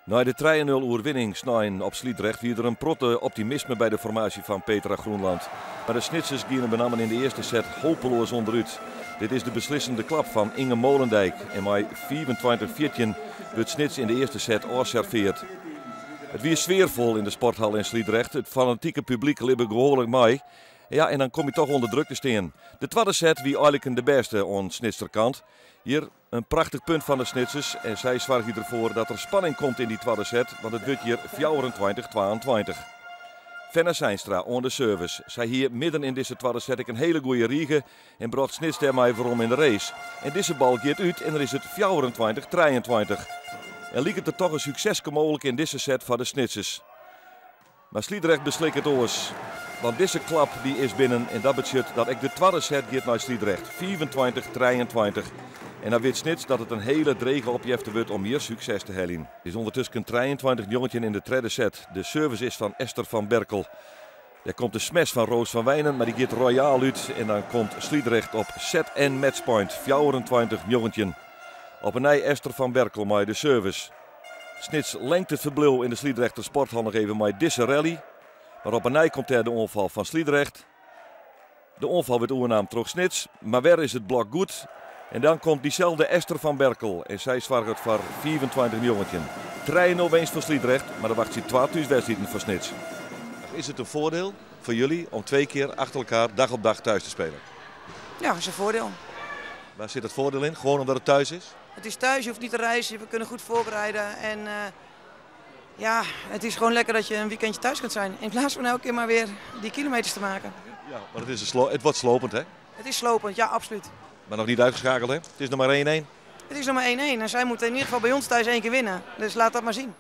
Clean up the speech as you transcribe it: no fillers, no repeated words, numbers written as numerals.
Na de 3-0 overwinning snijden op Sliedrecht wie er een protte optimisme bij de formatie van Petra Groenland. Maar de Snitsers gingen benamen in de eerste set hopeloos onderuit. Dit is de beslissende klap van Inge Molendijk. En met 24-14 wordt Snits in de eerste set afserveerd. Het weer sfeervol in de sporthal in Sliedrecht. Het fanatieke publiek liep behoorlijk mee. Ja, en dan kom je toch onder druk te staan. De tweede set wie eigenlijk de beste aan Snitsterkant. Hier een prachtig punt van de Snitsers. En zij zorgen ervoor dat er spanning komt in die tweede set. Want het wordt hier 24-22. Fenna Seinstra on de service. Zij hier midden in deze tweede set een hele goede riege. En bracht Snits daarmee voorom in de race. En deze bal gaat uit en er is het 24-23. En liep het er toch een succes mogelijk in deze set van de Snitsers. Maar Sliedrecht beslikt het oors. Want deze klap die is binnen en dat betekent dat ik de tweede set gaat naar Sliedrecht. 24-23. En dan weet Snits dat het een hele drege opjefte wordt om hier succes te halen. Het is ondertussen een 23 jongetje in de tweede set. De service is van Esther van Berkel. Er komt de smash van Roos van Wijnen, maar die gaat royaal uit. En dan komt Sliedrecht op set en matchpoint. 24 jongetje. Op een nij Esther van Berkel met de service. Snits lengt het verbleeuw in de Sliedrechter sporthal nog even met deze rally. Maar op een nij komt er de onval van Sliedrecht. De onval wordt oernaam terug Snits. Maar waar is het blok goed? En dan komt diezelfde Esther van Berkel. En zij zorgt voor 24 jongetje. 3-0 winst voor Sliedrecht. Maar dan wacht ze 12 wedstrijden voor Snits. Is het een voordeel voor jullie om 2 keer achter elkaar dag op dag thuis te spelen? Ja, dat is een voordeel. Waar zit het voordeel in? Gewoon omdat het thuis is? Het is thuis, je hoeft niet te reizen, we kunnen goed voorbereiden. En ja, het is gewoon lekker dat je een weekendje thuis kunt zijn. In plaats van elke keer maar weer die kilometers te maken. Ja, maar het wordt slopend, hè? Het is slopend, ja, absoluut. Maar nog niet uitgeschakeld, hè? Het is nog maar 1-1. Het is nog maar 1-1 en zij moeten in ieder geval bij ons thuis 1 keer winnen. Dus laat dat maar zien.